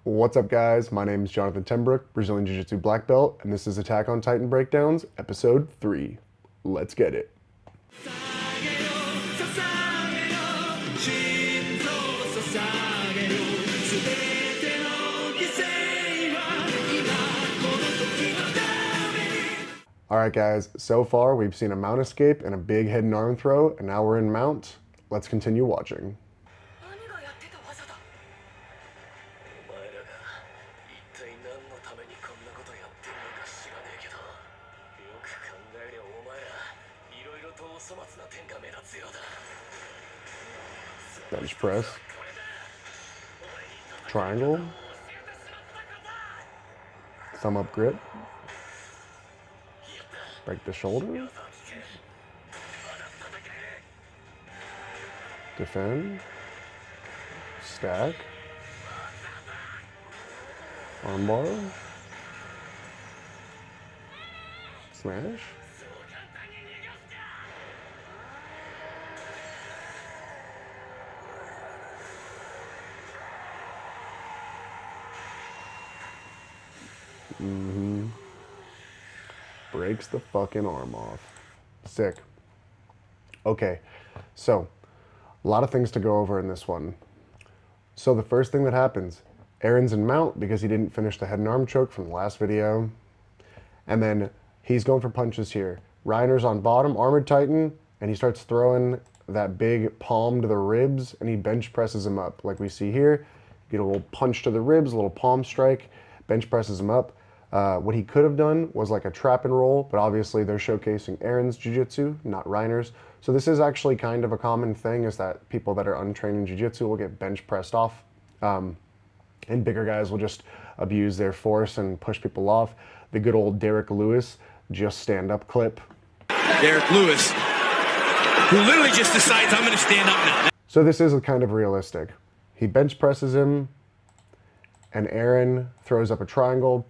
What's up, guys? My name is Jonathan Tenbrook, Brazilian Jiu-Jitsu black belt, and this is Attack on Titan Breakdowns, episode 3. Let's get it. Alright guys, so far we've seen a mount escape and a big head and arm throw, and now we're in mount. Let's continue watching. Bench press. Triangle. Thumb up grip. Break the shoulder. Defend. Stack. Armbar. Smash. Breaks the fucking arm off. Sick. Okay, so a lot of things to go over in this one. So the first thing that happens, Eren's in mount because he didn't finish the head and arm choke from the last video. And then he's going for punches here. Reiner's on bottom, armored titan, and he starts throwing that big palm to the ribs, and he bench presses him up. Like we see here, get a little punch to the ribs, a little palm strike, bench presses him up. What he could have done was like a trap and roll, but obviously they're showcasing Eren's jiu-jitsu, not Reiner's. So this is actually kind of a common thing, is that people that are untrained in jiu-jitsu will get bench pressed off. And bigger guys will just abuse their force and push people off. The good old Derek Lewis just stand-up clip. Derek Lewis, who literally just decides, I'm going to stand up now. So this is kind of realistic. He bench presses him, and Eren throws up a triangle.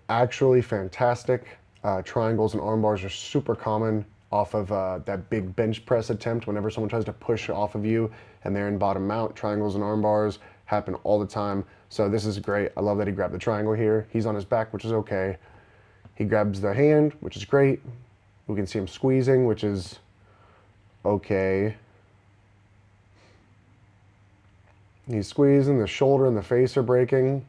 Actually fantastic. Triangles and arm bars are super common off of that big bench press attempt. Whenever someone tries to push off of you and they're in bottom mount, triangles and arm bars happen all the time. So this is great. I love that he grabbed the triangle here. He's on his back, which is okay. He grabs the hand, which is great. We can see him squeezing, which is okay. He's squeezing, the shoulder and the face are breaking.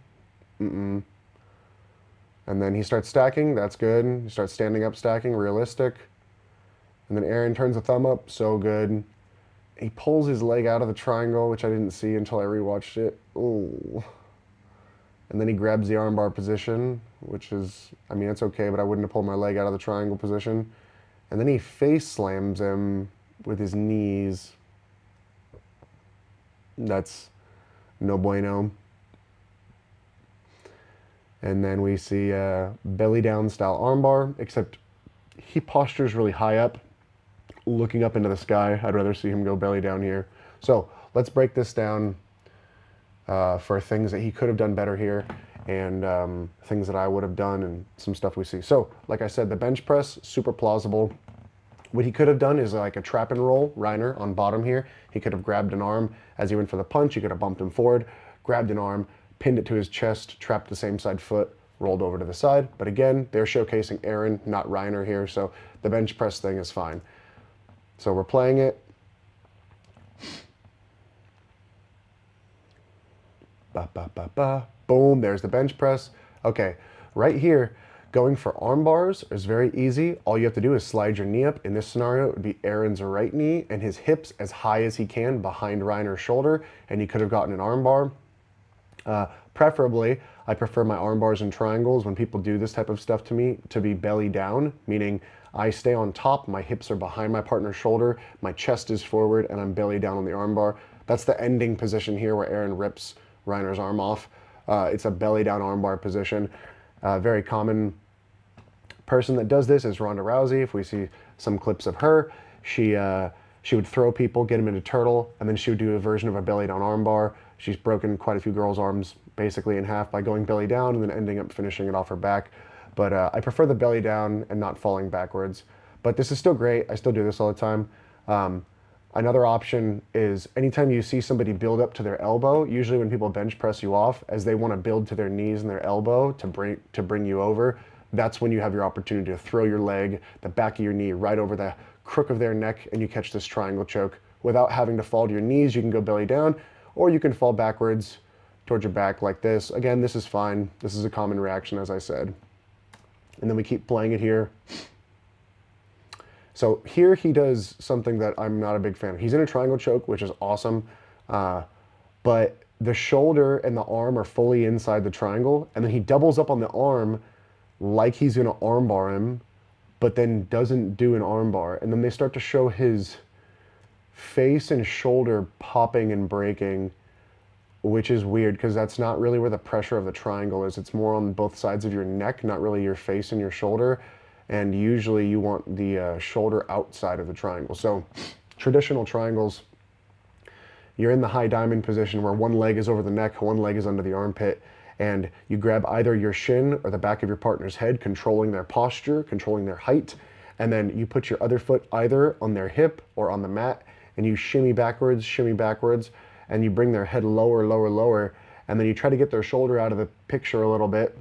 And then he starts stacking, that's good. He starts standing up, stacking, realistic. And then Eren turns the thumb up, so good. He pulls his leg out of the triangle, which I didn't see until I rewatched it. Ooh. And then he grabs the armbar position, which is, I mean, it's okay, but I wouldn't have pulled my leg out of the triangle position. And then he face slams him with his knees. That's no bueno. And then we see belly down style armbar, except he postures really high up, looking up into the sky. I'd rather see him go belly down here. So let's break this down for things that he could have done better here, and things that I would have done, and some stuff we see. So like I said, the bench press, super plausible. What he could have done is like a trap and roll, Reiner on bottom here. He could have grabbed an arm as he went for the punch. He could have bumped him forward, grabbed an arm, pinned it to his chest, trapped the same side foot, rolled over to the side. But again, they're showcasing Eren, not Reiner here, so the bench press thing is fine. So we're playing it. Ba, ba, ba, ba. Boom, there's the bench press. Okay, right here, going for arm bars is very easy. All you have to do is slide your knee up. In this scenario, it would be Eren's right knee and his hips as high as he can behind Reiner's shoulder, and he could have gotten an arm bar. Preferably, I prefer my arm bars and triangles when people do this type of stuff to me to be belly down, meaning I stay on top, my hips are behind my partner's shoulder, my chest is forward, and I'm belly down on the arm bar. That's the ending position here where Eren rips Reiner's arm off. It's a belly down arm bar position. Very common person that does this is Ronda Rousey. If we see some clips of her, she would throw people, get them into turtle, and then she would do a version of a belly down arm bar. She's broken quite a few girls' arms basically in half by going belly down and then ending up finishing it off her back. But I prefer the belly down and not falling backwards. But this is still great. I still do this all the time. Another option is anytime you see somebody build up to their elbow, usually when people bench press you off, as they want to build to their knees and their elbow to bring you over, that's when you have your opportunity to throw your leg, the back of your knee, right over the crook of their neck, and you catch this triangle choke. Without having to fall to your knees, you can go belly down, or you can fall backwards towards your back like this. Again, this is fine. This is a common reaction, as I said. And then we keep playing it here. So here he does something that I'm not a big fan of. He's in a triangle choke, which is awesome, but the shoulder and the arm are fully inside the triangle, and then he doubles up on the arm like he's gonna armbar him, but then doesn't do an armbar. And then they start to show his face and shoulder popping and breaking, which is weird because that's not really where the pressure of the triangle is. It's more on both sides of your neck, not really your face and your shoulder. And usually you want the shoulder outside of the triangle. So traditional triangles, you're in the high diamond position where one leg is over the neck, one leg is under the armpit, and you grab either your shin or the back of your partner's head, controlling their posture, controlling their height, and then you put your other foot either on their hip or on the mat, and you shimmy backwards, and you bring their head lower, lower, lower, and then you try to get their shoulder out of the picture a little bit,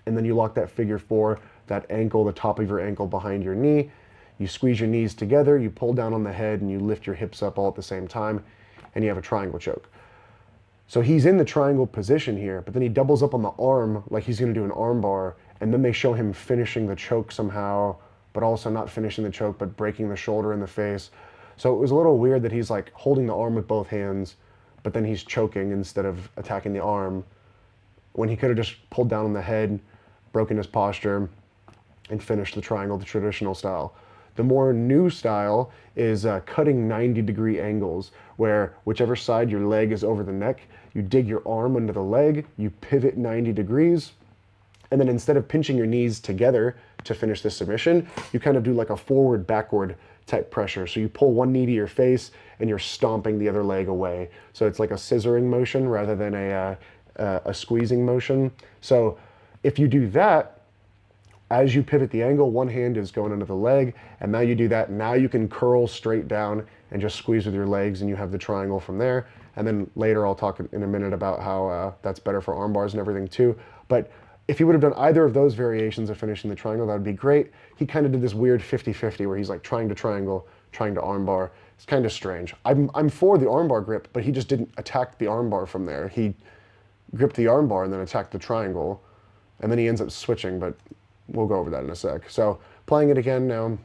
and then you lock that figure four, that ankle, the top of your ankle behind your knee. You squeeze your knees together, you pull down on the head, and you lift your hips up all at the same time, and you have a triangle choke. So he's in the triangle position here, but then he doubles up on the arm like he's gonna do an arm bar, and then they show him finishing the choke somehow, but also not finishing the choke, but breaking the shoulder in the face. So it was a little weird that he's like holding the arm with both hands, but then he's choking instead of attacking the arm, when he could have just pulled down on the head, broken his posture, and finished the triangle the traditional style. The more new style is cutting 90-degree angles, where whichever side your leg is over the neck, you dig your arm under the leg, you pivot 90 degrees, and then instead of pinching your knees together to finish the submission, you kind of do like a forward-backward type pressure. So you pull one knee to your face and you're stomping the other leg away. So it's like a scissoring motion rather than a squeezing motion. So if you do that, as you pivot the angle, one hand is going under the leg, and now you do that. Now you can curl straight down and just squeeze with your legs, and you have the triangle from there. And then later I'll talk in a minute about how that's better for arm bars and everything too. But if he would have done either of those variations of finishing the triangle, that would be great. He kind of did this weird 50-50 where he's like trying to triangle, trying to arm bar. It's kind of strange. I'm for the armbar grip, but he just didn't attack the armbar from there. He gripped the armbar and then attacked the triangle, and then he ends up switching, but we'll go over that in a sec. So playing it again now.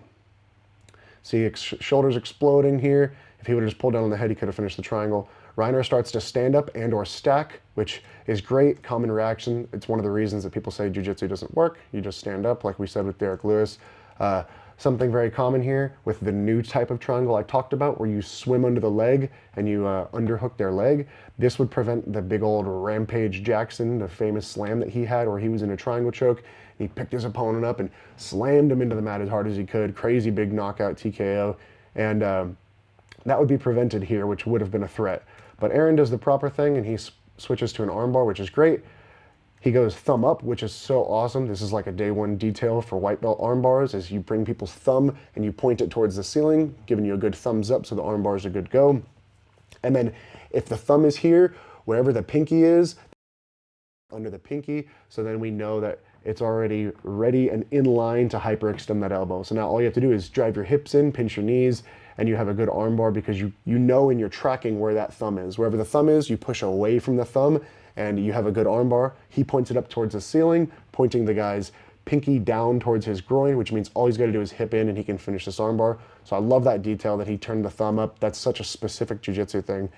See, shoulders exploding here. If he would have just pulled down on the head, he could have finished the triangle. Reiner starts to stand up and or stack, which is great, common reaction. It's one of the reasons that people say jiu-jitsu doesn't work. You just stand up, like we said with Derek Lewis. Something very common here with the new type of triangle I talked about, where you swim under the leg and you underhook their leg. This would prevent the big old Rampage Jackson, the famous slam that he had, where he was in a triangle choke. He picked his opponent up and slammed him into the mat as hard as he could. Crazy big knockout TKO. And that would be prevented here, which would have been a threat. But Eren does the proper thing, and he switches to an armbar, which is great. He goes thumb up, which is so awesome. This is like a day one detail for white belt arm bars, is you bring people's thumb and you point it towards the ceiling, giving you a good thumbs up so the arm bars are good go. And then if the thumb is here, wherever the pinky is, under the pinky, so then we know that it's already ready and in line to hyperextend that elbow. So now all you have to do is drive your hips in, pinch your knees, and you have a good arm bar because you know and you're tracking where that thumb is. Wherever the thumb is, you push away from the thumb and you have a good arm bar. He points it up towards the ceiling, pointing the guy's pinky down towards his groin, which means all he's got to do is hip in and he can finish this arm bar. So I love that detail that he turned the thumb up. That's such a specific jiu-jitsu thing.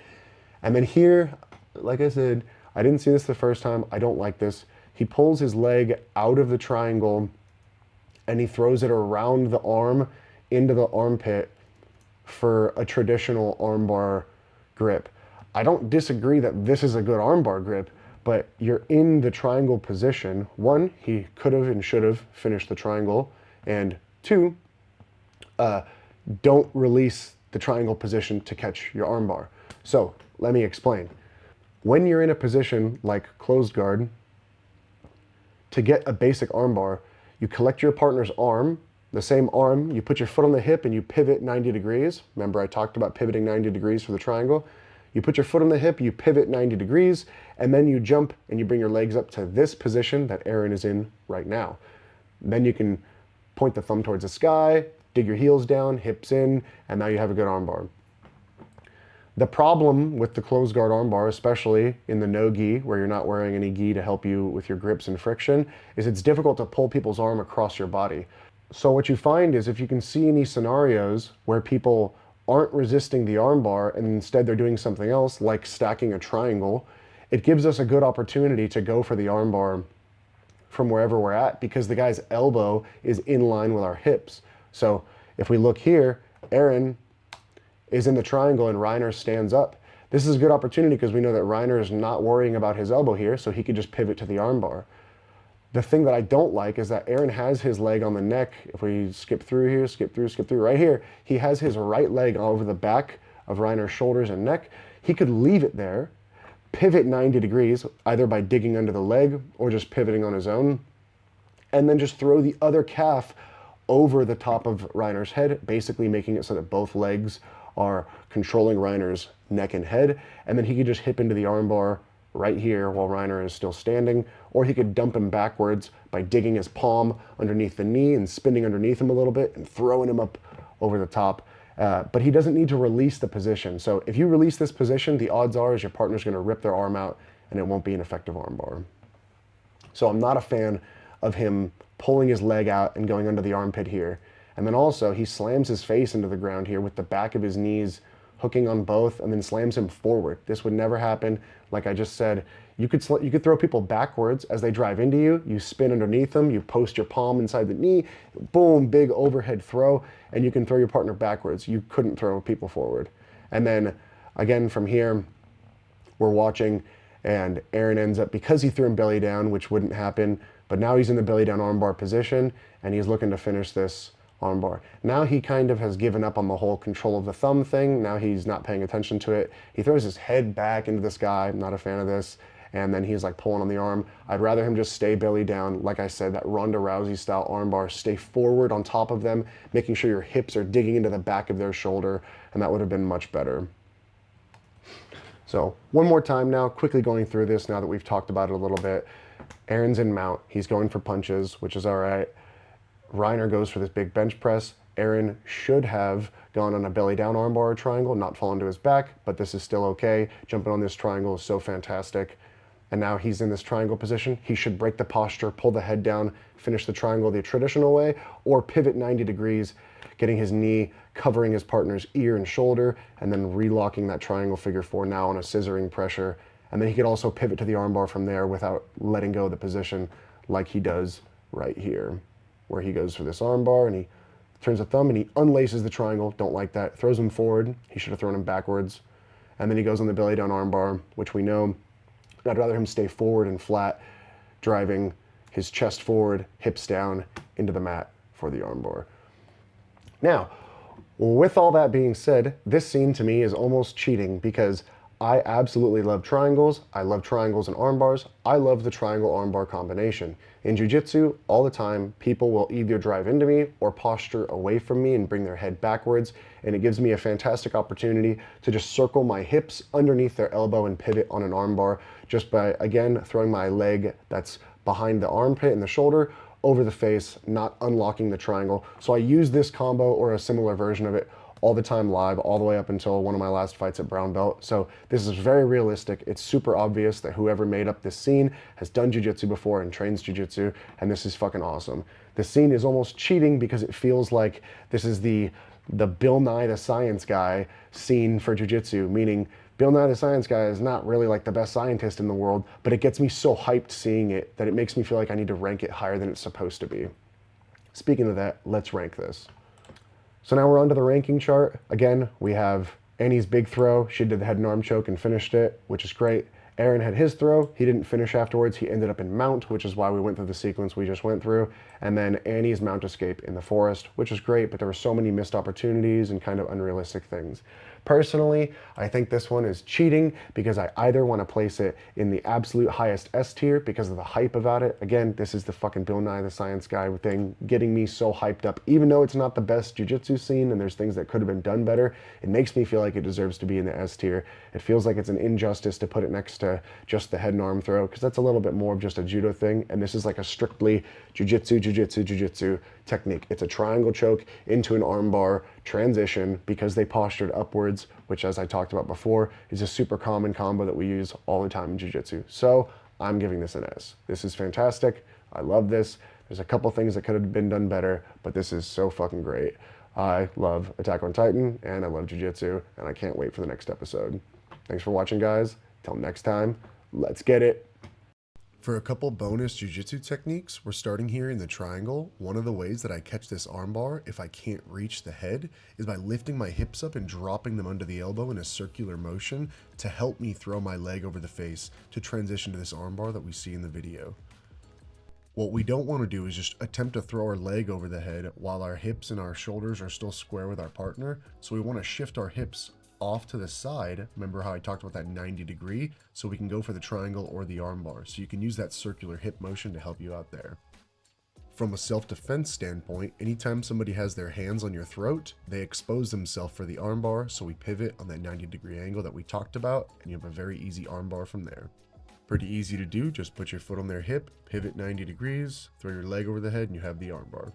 And then here, like I said, I didn't see this the first time. I don't like this. He pulls his leg out of the triangle and he throws it around the arm into the armpit for a traditional armbar grip. I don't disagree that this is a good armbar grip, but you're in the triangle position. One, he could have and should have finished the triangle. And two, don't release the triangle position to catch your armbar. So let me explain. When you're in a position like closed guard, to get a basic armbar, you collect your partner's arm The same arm, you put your foot on the hip and you pivot 90 degrees. Remember I talked about pivoting 90 degrees for the triangle? You put your foot on the hip, you pivot 90 degrees, and then you jump and you bring your legs up to this position that Eren is in right now. Then you can point the thumb towards the sky, dig your heels down, hips in, and now you have a good armbar. The problem with the closed guard armbar, especially in the no gi, where you're not wearing any gi to help you with your grips and friction, is it's difficult to pull people's arm across your body. So what you find is if you can see any scenarios where people aren't resisting the armbar and instead they're doing something else, like stacking a triangle, it gives us a good opportunity to go for the armbar from wherever we're at because the guy's elbow is in line with our hips. So if we look here, Eren is in the triangle and Reiner stands up. This is a good opportunity because we know that Reiner is not worrying about his elbow here, so he could just pivot to the armbar. The thing that I don't like is that Eren has his leg on the neck. If we skip through here, skip through, right here, he has his right leg over the back of Reiner's shoulders and neck. He could leave it there, pivot 90 degrees, either by digging under the leg or just pivoting on his own, and then just throw the other calf over the top of Reiner's head, basically making it so that both legs are controlling Reiner's neck and head, and then he could just hip into the armbar right here while Reiner is still standing, or he could dump him backwards by digging his palm underneath the knee and spinning underneath him a little bit and throwing him up over the top. But he doesn't need to release the position. So if you release this position, the odds are is your partner's gonna rip their arm out and it won't be an effective armbar. So I'm not a fan of him pulling his leg out and going under the armpit here. And then also he slams his face into the ground here with the back of his knees hooking on both and then slams him forward. This would never happen. Like I just said, you could throw people backwards as they drive into you. You spin underneath them, you post your palm inside the knee, boom, big overhead throw, and you can throw your partner backwards. You couldn't throw people forward. And then again from here, we're watching and Eren ends up, because he threw him belly down, which wouldn't happen, but now he's in the belly down armbar position and he's looking to finish this armbar. Now he kind of has given up on the whole control of the thumb thing. Now he's not paying attention to it. He throws his head back into the sky. I'm not a fan of this. And then he's like pulling on the arm. I'd rather him just stay belly down. Like I said, that Ronda Rousey style armbar, stay forward on top of them, making sure your hips are digging into the back of their shoulder. And that would have been much better. So one more time now, quickly going through this now that we've talked about it a little bit. Eren's in mount. He's going for punches, which is all right. Reiner goes for this big bench press. Eren should have gone on a belly down armbar or triangle, not fallen to his back, but this is still okay. Jumping on this triangle is so fantastic. And now he's in this triangle position. He should break the posture, pull the head down, finish the triangle the traditional way, or pivot 90 degrees, getting his knee covering his partner's ear and shoulder, and then relocking that triangle figure four now on a scissoring pressure. And then he could also pivot to the armbar from there without letting go of the position like he does right here, where he goes for this armbar and he turns the thumb and he unlaces the triangle. Don't like that. Throws him forward. He should have thrown him backwards. And then he goes on the belly down armbar, which we know. I'd rather him stay forward and flat, driving his chest forward, hips down into the mat for the armbar. Now, with all that being said, this scene to me is almost cheating because I absolutely love triangles. I love triangles and armbars. I love the triangle armbar combination. In jiu-jitsu, all the time, people will either drive into me or posture away from me and bring their head backwards, and it gives me a fantastic opportunity to just circle my hips underneath their elbow and pivot on an armbar just by, again, throwing my leg that's behind the armpit and the shoulder over the face, not unlocking the triangle. So I use this combo or a similar version of it all the time live, all the way up until one of my last fights at brown belt. So this is very realistic. It's super obvious that whoever made up this scene has done jiu-jitsu before and trains jiu-jitsu, and this is fucking awesome. The scene is almost cheating because it feels like this is the Bill Nye the Science Guy scene for jiu-jitsu, meaning Bill Nye the Science Guy is not really like the best scientist in the world, but it gets me so hyped seeing it that it makes me feel like I need to rank it higher than it's supposed to be. Speaking of that, let's rank this. So now we're onto the ranking chart. Again, we have Annie's big throw. She did the head and arm choke and finished it, which is great. Eren had his throw. He didn't finish afterwards. He ended up in mount, which is why we went through the sequence we just went through. And then Annie's mount escape in the forest, which is great, but there were so many missed opportunities and kind of unrealistic things. Personally, I think this one is cheating because I either want to place it in the absolute highest S tier because of the hype about it. Again, this is the fucking Bill Nye the Science Guy thing getting me so hyped up. Even though it's not the best jiu-jitsu scene and there's things that could have been done better, it makes me feel like it deserves to be in the S tier. It feels like it's an injustice to put it next to just the head and arm throw because that's a little bit more of just a judo thing, and this is like a strictly jiu-jitsu technique. It's a triangle choke into an armbar transition because they postured upwards, which, as I talked about before, is a super common combo that we use all the time in jiu-jitsu. So I'm giving this an S. This is fantastic. I love this. There's a couple things that could have been done better, but this is so fucking great. I love Attack on Titan, and I love jiu-jitsu, and I can't wait for the next episode. Thanks for watching, guys. Till next time, let's get it. For a couple bonus jiu-jitsu techniques, we're starting here in the triangle. One of the ways that I catch this armbar if I can't reach the head is by lifting my hips up and dropping them under the elbow in a circular motion to help me throw my leg over the face to transition to this armbar that we see in the video. What we don't want to do is just attempt to throw our leg over the head while our hips and our shoulders are still square with our partner. So we want to shift our hips off to the side. Remember how I talked about that 90 degree? So we can go for the triangle or the armbar. So you can use that circular hip motion to help you out there. From a self-defense standpoint, anytime somebody has their hands on your throat, they expose themselves for the armbar. So we pivot on that 90-degree angle that we talked about, and you have a very easy armbar from there. Pretty easy to do. Just put your foot on their hip, pivot 90 degrees, throw your leg over the head, and you have the armbar.